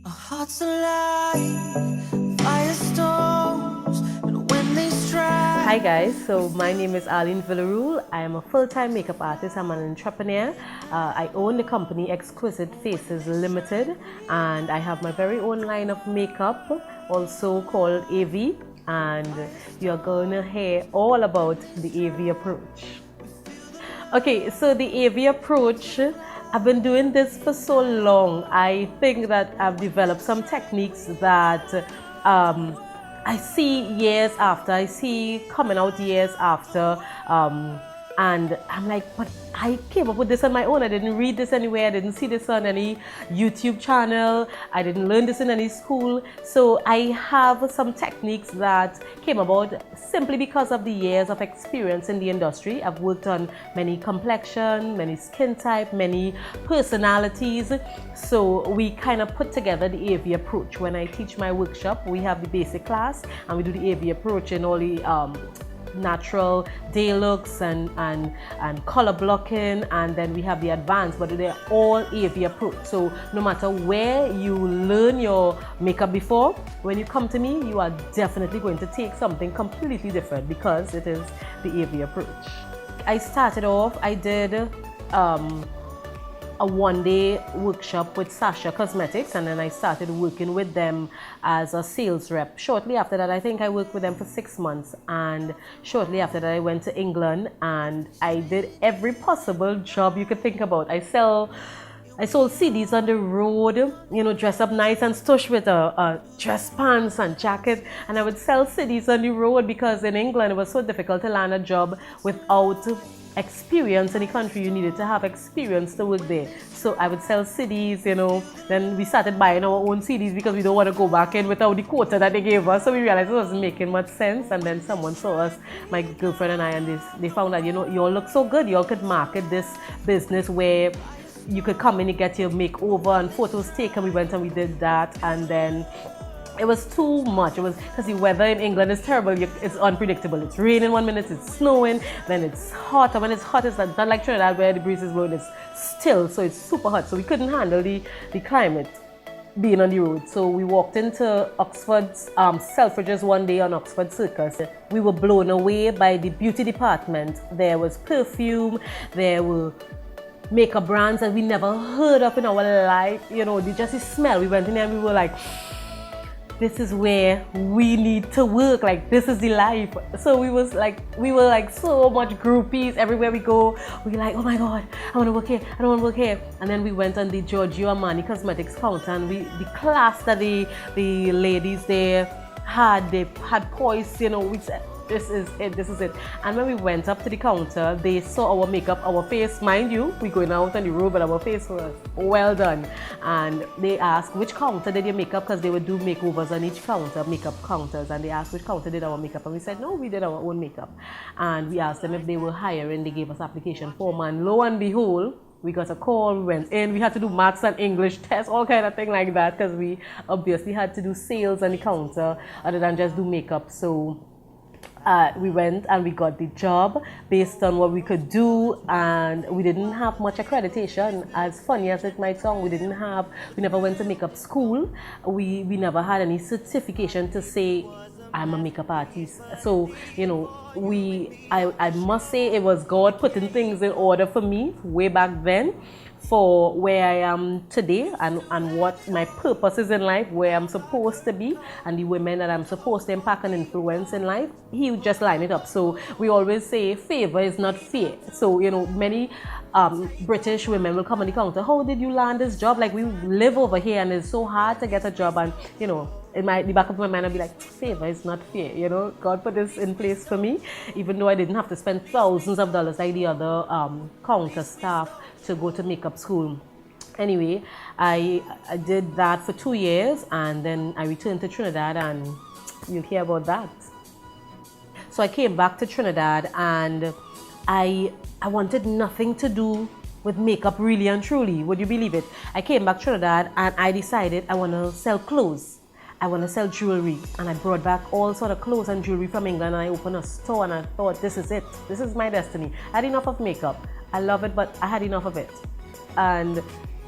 Our hearts alive, firestorms, and when they strike. Hi guys, so my name is Arlene Villarule. I am a full-time makeup artist. I'm an entrepreneur. I own the company Exquisite Faces Limited, and I have my very own line of makeup, also called AV, and you're going to hear all about the AV approach. Okay, so the AV approach, I've been doing this for so long. I think that I've developed some techniques that I see years after, I see coming out years after, and I'm like, but I came up with this on my own. I didn't read this anywhere. I didn't see this on any YouTube channel. I didn't learn this in any school. So I have some techniques that came about simply because of the years of experience in the industry. I've worked on many complexion, many skin type, many personalities. So we kind of put together the AV approach. When I teach my workshop, we have the basic class and we do the AV approach in all the natural day looks and color blocking, and then we have the advanced, but they're all AV approved. So no matter where you learn your makeup before, when you come to me, you are definitely going to take something completely different because it is the AV approach. I started off, I did a one-day workshop with Sasha Cosmetics, and then I started working with them as a sales rep. Shortly after that, I think I worked with them for 6 months, and shortly after that I went to England and I did every possible job you could think about. I sold CDs on the road, you know, dress up nice and stush with a dress pants and jacket, and I would sell CDs on the road because in England it was so difficult to land a job without experience in the country. You needed to have experience to work there. So I would sell CDs, you know. Then we started buying our own CDs because we don't want to go back in without the quota that they gave us. So we realized it wasn't making much sense. And then someone saw us, my girlfriend and I, and they found that, you know, you all look so good. You all could market this business where you could come in and get your makeover and photos taken. We went and we did that, and then it was too much. It was because the weather in England is terrible. It's unpredictable. It's raining 1 minute, it's snowing, then it's hot. And when it's hot, it's not like Trinidad where the breeze is blowing. It's still, so it's super hot. So we couldn't handle the climate being on the road. So we walked into Oxford's Selfridges one day on Oxford Circus. We were blown away by the beauty department. There was perfume, there were makeup brands that we never heard of in our life. You know, just the smell. We went in there and we were like, this is where we need to work, like this is the life. So we were like so much groupies everywhere we go. We were like, oh my god, I want to work here, I don't want to work here. And then we went on the Giorgio Armani Cosmetics counter, and the class that the ladies there had, they had poised, you know, we said, this is it. And when we went up to the counter, they saw our makeup, our face, mind you, we going out on the road, but our face was well done. And they asked, which counter did your makeup? Because they would do makeovers on each counter, makeup counters. And they asked which counter did our makeup. And we said, no, we did our own makeup. And we asked them if they were hiring. They gave us application form. And lo and behold, we got a call, we went in, we had to do maths and English tests, all kind of thing like that, because we obviously had to do sales on the counter other than just do makeup. So we went and we got the job based on what we could do, and we didn't have much accreditation. As funny as it might sound, we never went to makeup school. We never had any certification to say I'm a makeup artist. So, you know, I must say it was God putting things in order for me way back then for where I am today and what my purpose is in life, where I'm supposed to be, and the women that I'm supposed to impact and influence in life. He would just line it up. So we always say favor is not fear. So, you know, many British women will come on the counter, how did you land this job? Like, we live over here and it's so hard to get a job. And, you know, in the back of my mind, I'd be like, favor is not fear, you know. God put this in place for me, even though I didn't have to spend thousands of dollars like the other counter staff to go to makeup school. Anyway, I did that for 2 years, and then I returned to Trinidad, and you'll hear about that. So I came back to Trinidad, and I wanted nothing to do with makeup, really and truly. Would you believe it? I came back to Trinidad, and I decided I want to sell clothes. I want to sell jewelry, and I brought back all sort of clothes and jewelry from England, and I opened a store, and I thought, this is it. This is my destiny. I had enough of makeup. I love it, but I had enough of it. And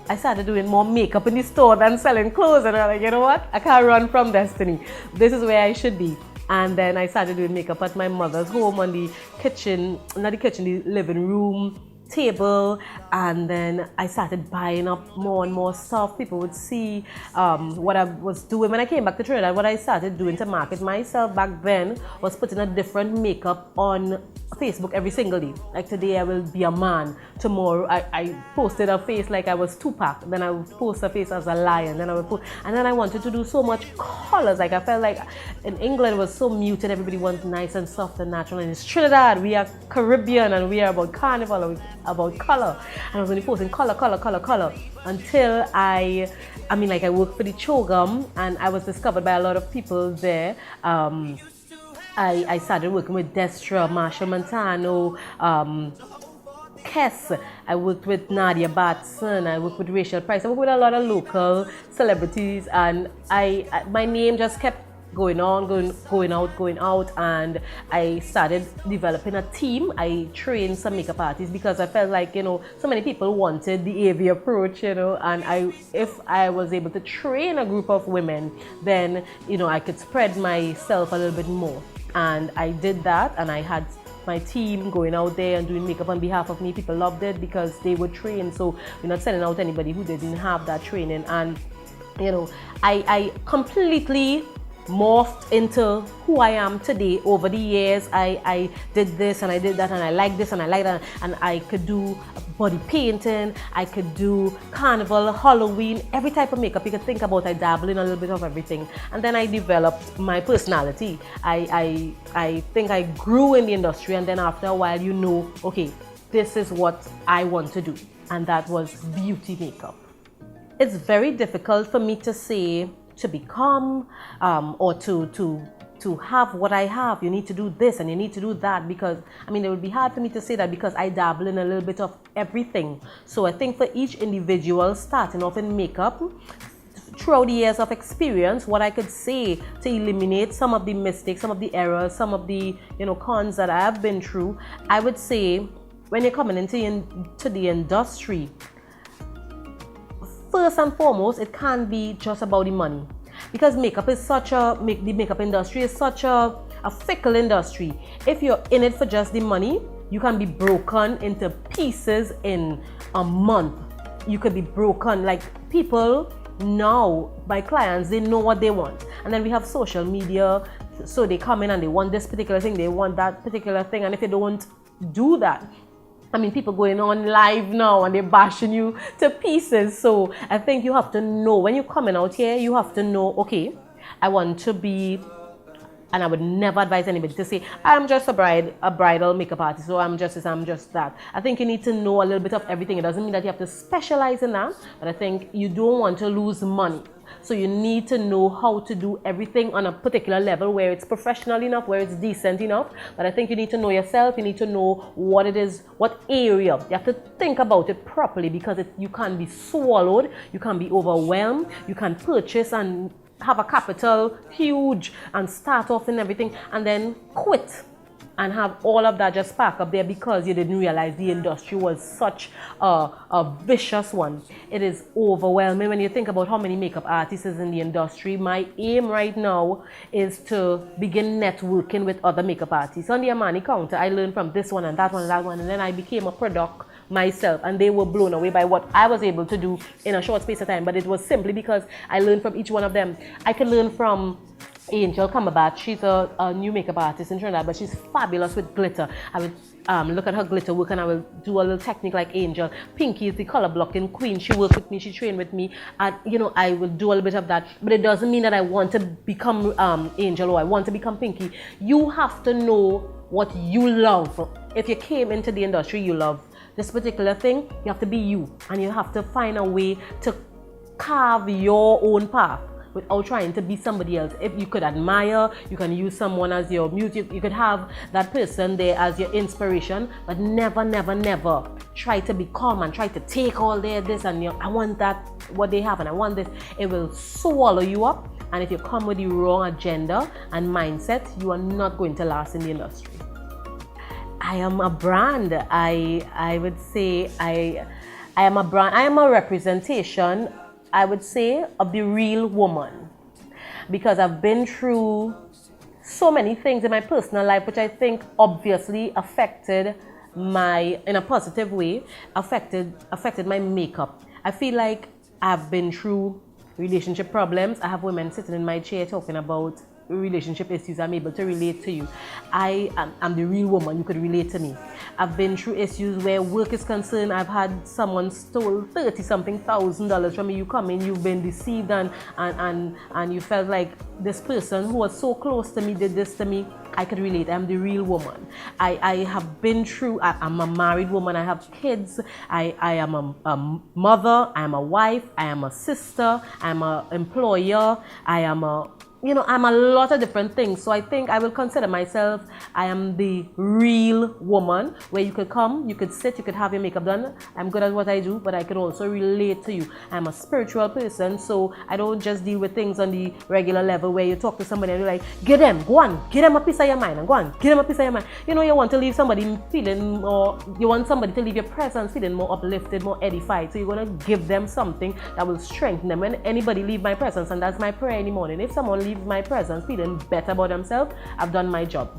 I started doing more makeup in the store than selling clothes. And I'm like, you know what? I can't run from destiny. This is where I should be. And then I started doing makeup at my mother's home on the kitchen, not the kitchen, the living room table. And then I started buying up more and more stuff. People would see what I was doing. When I came back to Trinidad, what I started doing to market myself back then was putting a different makeup on Facebook every single day. Like today I will be a man. Tomorrow I posted a face like I was Tupac. Then I would post a face as a lion. Then I would post, and then I wanted to do so much colors. Like I felt like in England it was so muted. Everybody wants nice and soft and natural. And it's Trinidad. We are Caribbean and we are about carnival and about color. And I was only posting color until I worked for the Chogam and I was discovered by a lot of people there. I started working with Destra, Marsha Montano, Kess. I worked with Nadia Batson. I worked with Rachel Price. I worked with a lot of local celebrities, and my name just kept going out, and I started developing a team. I trained some makeup artists because I felt like, so many people wanted the AV approach, and if I was able to train a group of women, then, I could spread myself a little bit more. And I did that, and I had my team going out there and doing makeup on behalf of me. People loved it because they were trained, so we're not sending out anybody who didn't have that training. And I completely morphed into who I am today over the years. I did this and I did that, and I like this and I like that, and I could do body painting, I could do carnival, Halloween, every type of makeup you could think about. I dabble in a little bit of everything, and then I developed my personality. I think I grew in the industry, and then after a while, okay, this is what I want to do, and that was beauty makeup. It's very difficult for me to say to become or to have what I have. You need to do this and you need to do that, because it would be hard for me to say that because I dabble in a little bit of everything. So I think for each individual starting off in makeup, throughout the years of experience, what I could say to eliminate some of the mistakes, some of the errors, some of the cons that I have been through, I would say when you're coming into the industry, first and foremost, it can't be just about the money, because the makeup industry is such a fickle industry. If you're in it for just the money, you can be broken into pieces in a month. You could be broken. Like, people now, my clients, they know what they want, and then we have social media, so they come in and they want this particular thing, they want that particular thing, and if you don't do that, people going on live now and they're bashing you to pieces. So I think you have to know, when you're coming out here, you have to know, okay, I want to be, and I would never advise anybody to say, I'm just a bridal makeup artist, or I'm just this, I'm just that. I think you need to know a little bit of everything. It doesn't mean that you have to specialize in that, but I think you don't want to lose money. So you need to know how to do everything on a particular level where it's professional enough, where it's decent enough. But I think you need to know yourself. You need to know what it is, what area. You have to think about it properly, because you can't be swallowed. You can't be overwhelmed. You can purchase and have a capital huge and start off in everything and then quit and have all of that just park up there because you didn't realize the industry was such a vicious one. It is overwhelming when you think about how many makeup artists is in the industry. My aim right now is to begin networking with other makeup artists. On the Armani counter, I learned from this one and that one and that one, and then I became a product myself, and they were blown away by what I was able to do in a short space of time. But it was simply because I learned from each one of them. I can learn from Angel Cumberbatch. She's a new makeup artist in Trinidad, but she's fabulous with glitter. I would look at her glitter work, and I will do a little technique like Angel. Pinky is the color blocking queen. She worked with me, she trained with me, and I will do a little bit of that. But it doesn't mean that I want to become Angel or I want to become Pinky. You have to know what you love. If you came into the industry, you love this particular thing, you have to be you, and you have to find a way to carve your own path without trying to be somebody else. If you could admire, you can use someone as your muse, you could have that person there as your inspiration, but never, never, never try to become and try to take all their this and I want that, what they have, and I want this. It will swallow you up, and if you come with the wrong agenda and mindset, you are not going to last in the industry. I am a brand. I would say I am a brand, I am a representation, I would say, of the real woman. Because I've been through so many things in my personal life, which I think obviously affected my, in a positive way, affected my makeup. I feel like I've been through relationship problems. I have women sitting in my chair talking about relationship issues. I'm able to relate to you. I'm the real woman. You could relate to me. I've been through issues where work is concerned. I've had someone stole $30-something thousand from me. You come in, you've been deceived, and you felt like this person who was so close to me did this to me. I could relate. I'm the real woman. I have been through, I'm a married woman. I have kids. I am a mother. I am a wife. I am a sister. I'm an employer. I am a, I'm a lot of different things. So I think I will consider myself, I am the real woman, where you could come, you could sit, you could have your makeup done. I'm good at what I do, but I could also relate to you. I'm a spiritual person, so I don't just deal with things on the regular level where you talk to somebody and you're like, get them, go on, get them a piece of your mind, and go on, get them a piece of your mind. You want to leave somebody feeling more, you want somebody to leave your presence feeling more uplifted, more edified. So you're going to give them something that will strengthen them. When anybody leave my presence, and that's my prayer in the morning, if someone leave my presence feeling better about themselves, I've done my job.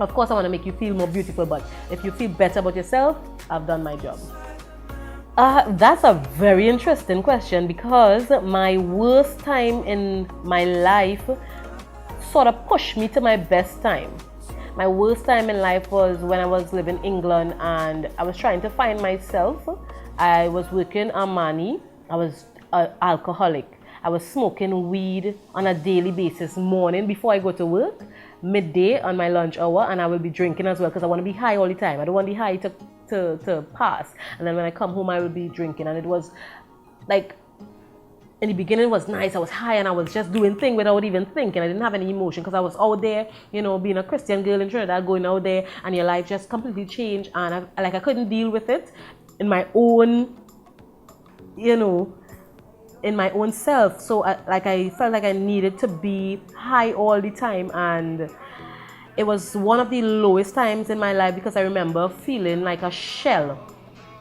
Of course, I want to make you feel more beautiful, but if you feel better about yourself, I've done my job. That's a very interesting question, because my worst time in my life sort of pushed me to my best time. My worst time in life was when I was living in England and I was trying to find myself. I was working Armani. I was an alcoholic. I was smoking weed on a daily basis, morning before I go to work, midday on my lunch hour, and I will be drinking as well because I want to be high all the time. I don't want the high to pass. And then when I come home, I will be drinking. And it was like, in the beginning it was nice. I was high and I was just doing things without even thinking. I didn't have any emotion because I was out there, being a Christian girl in Trinidad, going out there, and your life just completely changed. And I couldn't deal with it in my own, in my own self. So I felt like I needed to be high all the time, and it was one of the lowest times in my life because I remember feeling like a shell.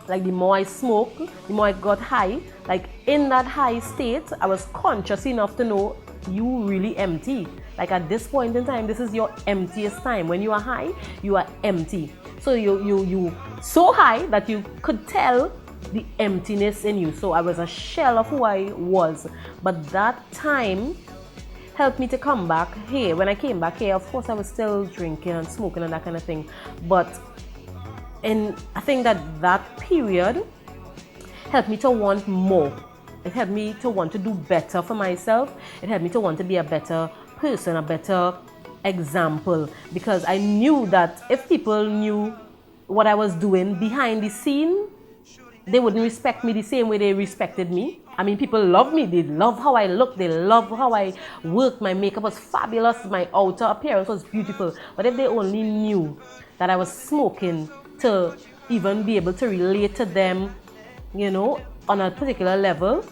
Like the more I smoked, the more I got high. Like in that high state, I was conscious enough to know you really empty. Like at this point in time, this is your emptiest time. When you are high, you are empty. So you so high that you could tell the emptiness in you. So I was a shell of who I was. But that time helped me to come back here. When I came back here, of course I was still drinking and smoking and that kind of thing. But I think that period helped me to want more. It helped me to want to do better for myself. It helped me to want to be a better person, a better example. Because I knew that if people knew what I was doing behind the scene, they wouldn't respect me the same way they respected me. I mean, people love me. They love how I look. They love how I work. My makeup was fabulous. My outer appearance was beautiful. But if they only knew that I was smoking to even be able to relate to them, on a particular level,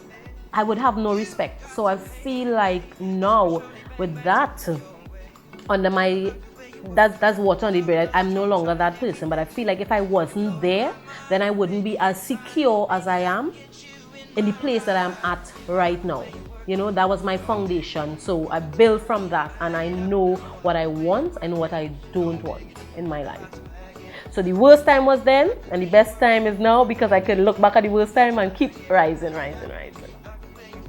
I would have no respect. So I feel like now with that under my, that's water on the bread. I'm no longer that person, but I feel like if I wasn't there, then I wouldn't be as secure as I am in the place that I'm at right now. That was my foundation. So I build from that, and I know what I want and what I don't want in my life. So the worst time was then, and the best time is now, because I can look back at the worst time and keep rising.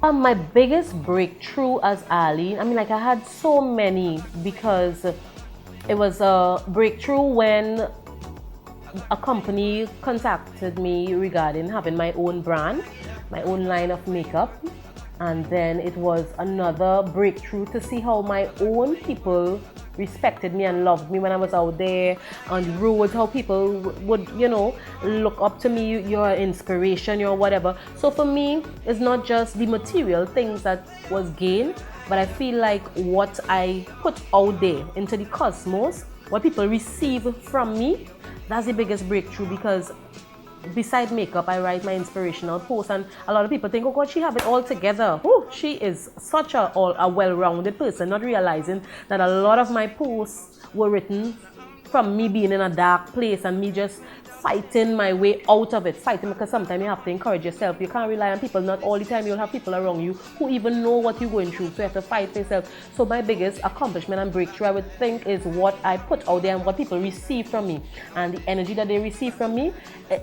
My biggest breakthrough as Arlene, I had so many, because it was a breakthrough when a company contacted me regarding having my own brand, my own line of makeup. And then it was another breakthrough to see how my own people respected me and loved me when I was out there on the roads, how people would, look up to me, you're an inspiration, you're whatever. So for me, it's not just the material things that was gained, but I feel like what I put out there into the cosmos, what people receive from me, that's the biggest breakthrough. Because beside makeup, I write my inspirational posts, and a lot of people think, oh God, she have it all together. Oh, she is such a well-rounded person, not realizing that a lot of my posts were written from me being in a dark place and me just fighting my way out of it. Fighting because sometimes you have to encourage yourself. You can't rely on people. Not all the time you'll have people around you who even know what you're going through. So you have to fight for yourself. So my biggest accomplishment and breakthrough, I would think, is what I put out there and what people receive from me. And the energy that they receive from me,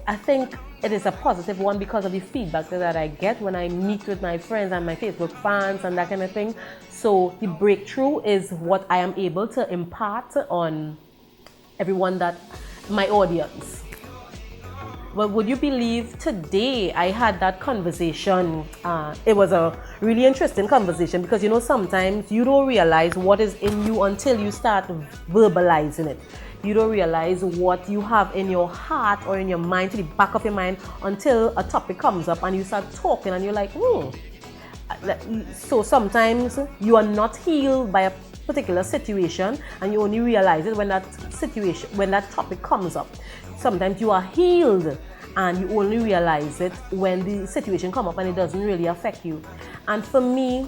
I think it is a positive one because of the feedback that I get when I meet with my friends and my Facebook fans and that kind of thing. So the breakthrough is what I am able to impart on everyone, that my audience. Well, would you believe today I had that conversation? It was a really interesting conversation because, you know, sometimes you don't realize what is in you until you start verbalizing it. You don't realize what you have in your heart or in your mind, to the back of your mind, until a topic comes up and you start talking and you're like, So sometimes you are not healed by a particular situation and you only realize it when that topic comes up. Sometimes you are healed and you only realize it when the situation comes up and it doesn't really affect you. And for me,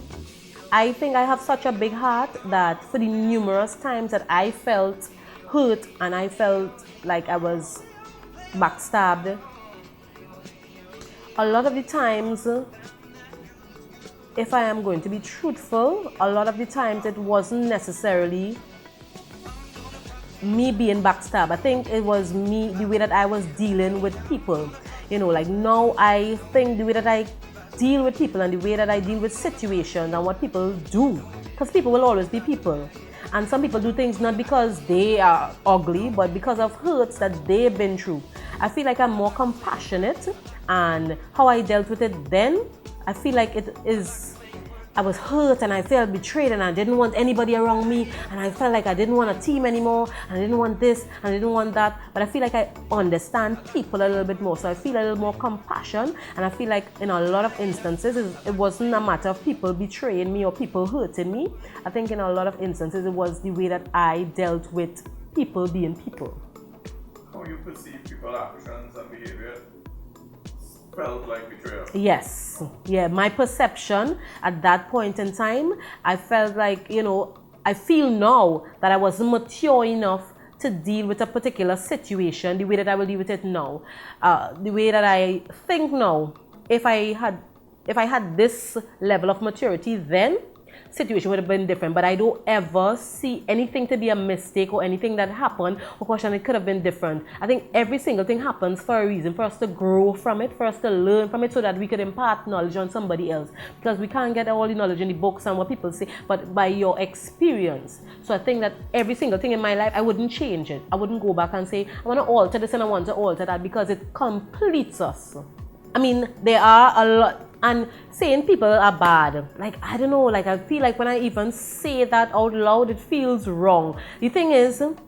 I think I have such a big heart that for the numerous times that I felt hurt and I felt like I was backstabbed, a lot of the times, if I am going to be truthful, a lot of the times it wasn't necessarily me being backstabbed. I think it was me, the way that I was dealing with people. You know, like now I think the way that I deal with people and the way that I deal with situations and what people do, because people will always be people. And some people do things not because they are ugly, but because of hurts that they've been through. I feel like I'm more compassionate, and how I dealt with it then, I feel like I was hurt and I felt betrayed and I didn't want anybody around me and I felt like I didn't want a team anymore and I didn't want this and I didn't want that. But I feel like I understand people a little bit more. So I feel a little more compassion, and I feel like in a lot of instances it wasn't a matter of people betraying me or people hurting me. I think in a lot of instances it was the way that I dealt with people being people. How you perceive people's actions and behavior felt like betrayal? Yes. Yeah, my perception at that point in time, I felt like, you know, I feel now that I wasn't mature enough to deal with a particular situation the way that I will deal with it now. The way that I think now, if I had this level of maturity then, situation would have been different. But I don't ever see anything to be a mistake or anything that happened or question it could have been different. I think every single thing happens for a reason, for us to grow from it, for us to learn from it, so that we could impart knowledge on somebody else. Because we can't get all the knowledge in the books and what people say, but by your experience. So I think that every single thing in my life, I wouldn't change it. I wouldn't go back and say, I want to alter this and I want to alter that, because it completes us. I mean, there are a lot. And saying people are bad, like, I don't know, like, I feel like when I even say that out loud, it feels wrong. The thing is, and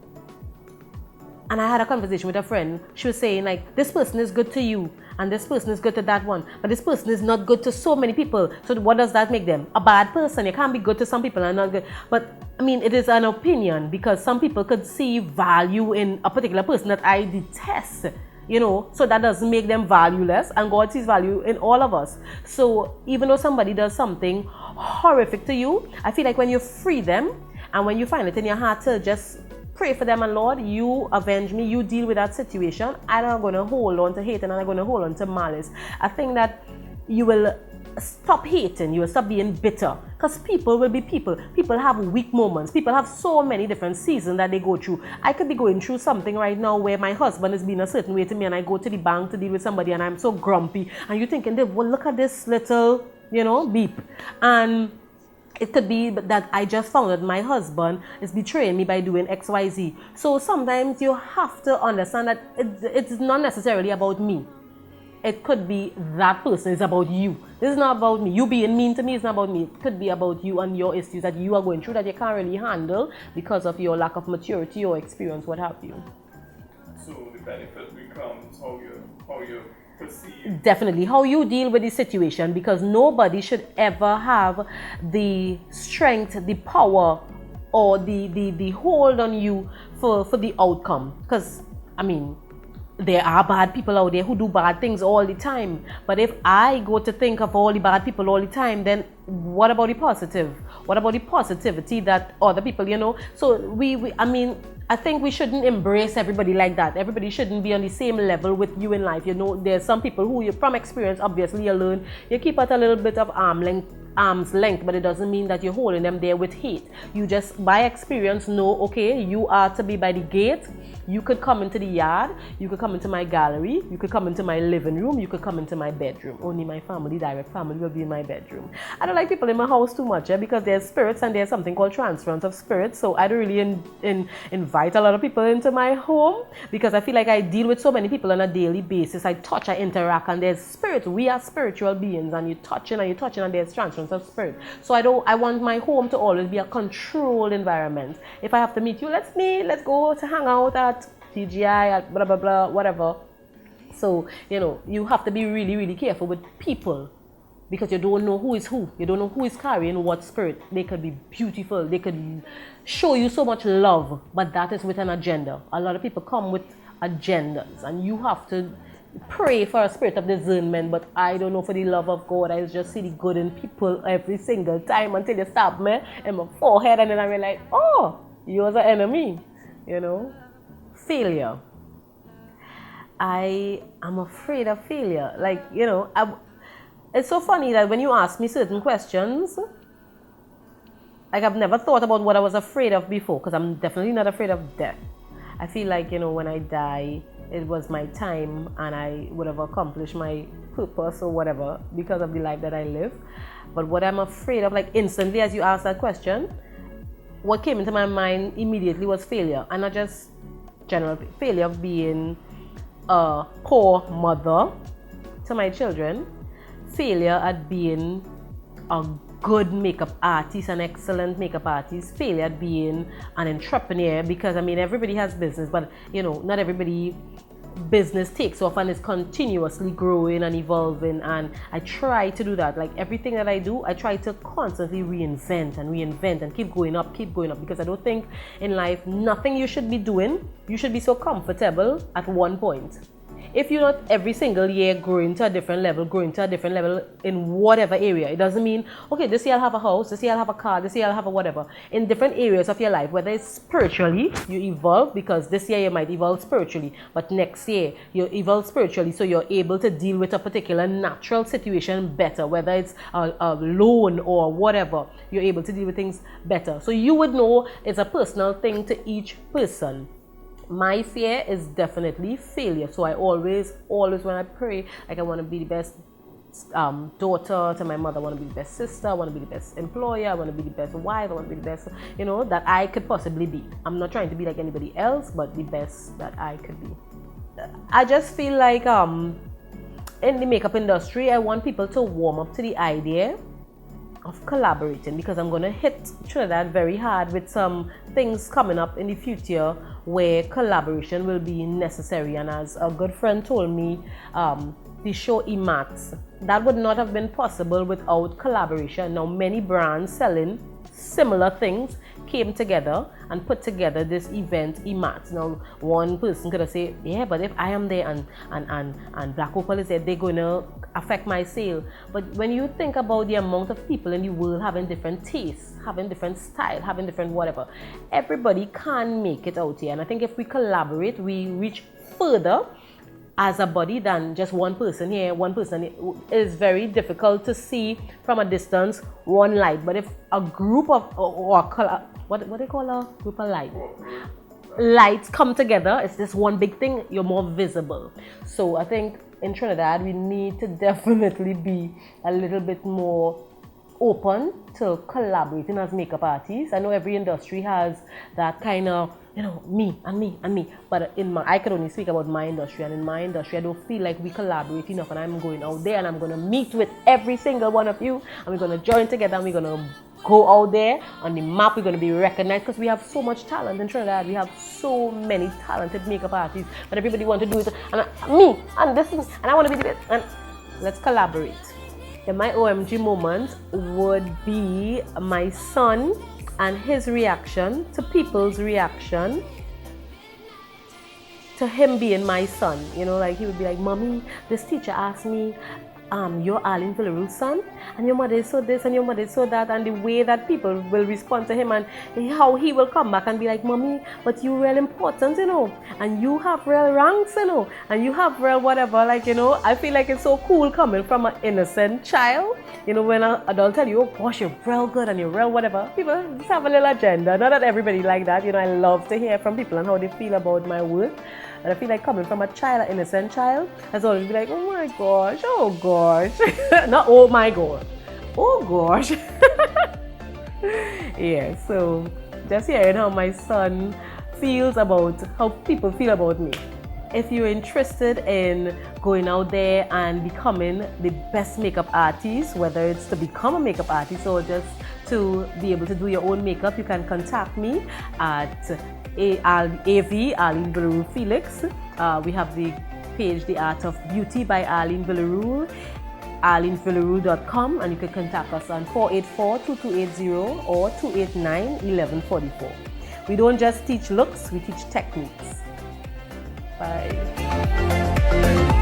I had a conversation with a friend, she was saying, like, this person is good to you, and this person is good to that one, but this person is not good to so many people. So what does that make them? A bad person. You can't be good to some people and not good. But, I mean, it is an opinion, because some people could see value in a particular person that I detest. You know, so that doesn't make them valueless, and God sees value in all of us. So even though somebody does something horrific to you, I feel like when you free them and when you find it in your heart to just pray for them, and Lord, you avenge me, you deal with that situation, I'm not going to hold on to hate and I'm not going to hold on to malice. I think that you will stop hating, you will stop being bitter, because people will be people. People have weak moments. People have so many different seasons that they go through. I could be going through something right now where my husband is being a certain way to me, and I go to the bank to deal with somebody and I'm so grumpy, and you're thinking, well, look at this little, you know, beep. And it could be that I just found that my husband is betraying me by doing XYZ. So sometimes you have to understand that it's not necessarily about me. It could be that person. It's about you. This is not about me. You being mean to me is not about me. It could be about you and your issues that you are going through that you can't really handle because of your lack of maturity or experience, what have you. So the benefit becomes how you perceive. Definitely, how you deal with the situation, because nobody should ever have the strength, the power, or the hold on you for the outcome. Because, I mean, there are bad people out there who do bad things all the time. But if I go to think of all the bad people all the time, then what about the positive? What about the positivity that other people, you know? So I mean, I think we shouldn't embrace everybody like that. Everybody shouldn't be on the same level with you in life. You know, there's some people who, you, from experience, obviously you learn, you keep at a little bit of arm's length, but it doesn't mean that you're holding them there with hate. You just, by experience, know, okay, you are to be by the gate. You could come into the yard, you could come into my gallery, you could come into my living room, you could come into my bedroom. Only my family, direct family, will be in my bedroom. I don't like people in my house too much, because there's spirits and there's something called transference of spirits. So I don't really invite a lot of people into my home, because I feel like I deal with so many people on a daily basis. I touch, I interact, and there's spirits. We are spiritual beings, and you're touching and there's transference of spirit. So I want my home to always be a controlled environment. If I have to meet you, let's go to hang out at TGI, at blah blah blah, whatever. So, you know, you have to be really, really careful with people, because you don't know who is who. You don't know who is carrying what spirit. They could be beautiful. They could show you so much love, but that is with an agenda. A lot of people come with agendas, and you have to pray for a spirit of discernment. But I don't know, for the love of God, I just see the good in people every single time until you stab me in my forehead, and then I realize, oh, you're the enemy, you know. Failure. I am afraid of failure. Like, you know, it's so funny that when you ask me certain questions, like, I've never thought about what I was afraid of before, because I'm definitely not afraid of death. I feel like, you know, when I die, it was my time and I would have accomplished my purpose or whatever because of the life that I live. But what I'm afraid of, like, instantly as you asked that question, what came into my mind immediately was failure. And not just general failure of being a poor mother to my children, failure at being a good makeup artist, an excellent makeup artist, failure at being an entrepreneur, because I mean, everybody has business, but you know, not everybody business takes off and is continuously growing and evolving, and I try to do that. Like, everything that I do, I try to constantly reinvent and keep going up, because I don't think in life, nothing you should be doing, you should be so comfortable at one point. If you're not every single year growing to a different level in whatever area, it doesn't mean, okay, this year I'll have a house, this year I'll have a car, this year I'll have a whatever. In different areas of your life, whether it's spiritually, you evolve, because this year you might evolve spiritually, but next year you evolve spiritually, so you're able to deal with a particular natural situation better, whether it's a loan or whatever, you're able to deal with things better. So you would know it's a personal thing to each person. My fear is definitely failure. So I always when I pray, like, I want to be the best daughter to my mother, I want to be the best sister, I want to be the best employer, I want to be the best wife, I want to be the best, you know, that I could possibly be. I'm not trying to be like anybody else, but the best that I could be. I just feel like in the makeup industry, I want people to warm up to the idea of collaborating, because I'm going to hit Trinidad very hard with some things coming up in the future where collaboration will be necessary. And as a good friend told me, the show EMATS, that would not have been possible without collaboration. Now, many brands selling similar things came together and put together this event, EMATS. Now, one person could have said, yeah, but if I am there and Black Opal is there, they're going to affect my sale. But when you think about the amount of people in the world having different tastes, having different style, having different whatever, everybody can make it out here. And I think if we collaborate, we reach further as a body than just one person here, one person. It is very difficult to see from a distance one light. But if a group of, what do they call a group of lights come together, it's this one big thing, you're more visible. So I think in Trinidad, we need to definitely be a little bit more open to collaborating as makeup artists. I know every industry has that kind of, you know, me and me and me, but I could only speak about my industry, and in my industry I don't feel like we collaborate enough. And I'm going out there and I'm going to meet with every single one of you, and we're going to join together, and we're going to go out there on the map. We're going to be recognized, because we have so much talent in Trinidad. We have so many talented makeup artists, but everybody wants to do it, and me and this thing, and I want to be the best, and let's collaborate. And my OMG moment would be my son and his reaction to people's reaction to him being my son. You know, like, he would be like, Mommy, this teacher asked me you're Arlene Villarule's son, and your mother is so this and your mother is so that, and the way that people will respond to him and how he will come back and be like, mommy, but you real important, you know, and you have real ranks, you know, and you have real whatever, like, you know, I feel like it's so cool coming from an innocent child. You know, when an adult tell you, oh gosh, you're real good and you're real whatever, people just have a little agenda. Not that everybody like that, you know, I love to hear from people and how they feel about my work. And I feel like coming from a child, an innocent child, has always been like, oh my gosh, oh gosh. Not oh my god, oh gosh. Yeah, so just hearing how my son feels about how people feel about me. If you're interested in going out there and becoming the best makeup artist, whether it's to become a makeup artist or just to be able to do your own makeup, you can contact me at AV, Arlene Villarule Felix. We have the page, The Art of Beauty by Arlene Villarule, arlenevillarule.com, and you can contact us on 484-2280 or 289-1144. We don't just teach looks, we teach techniques. Bye.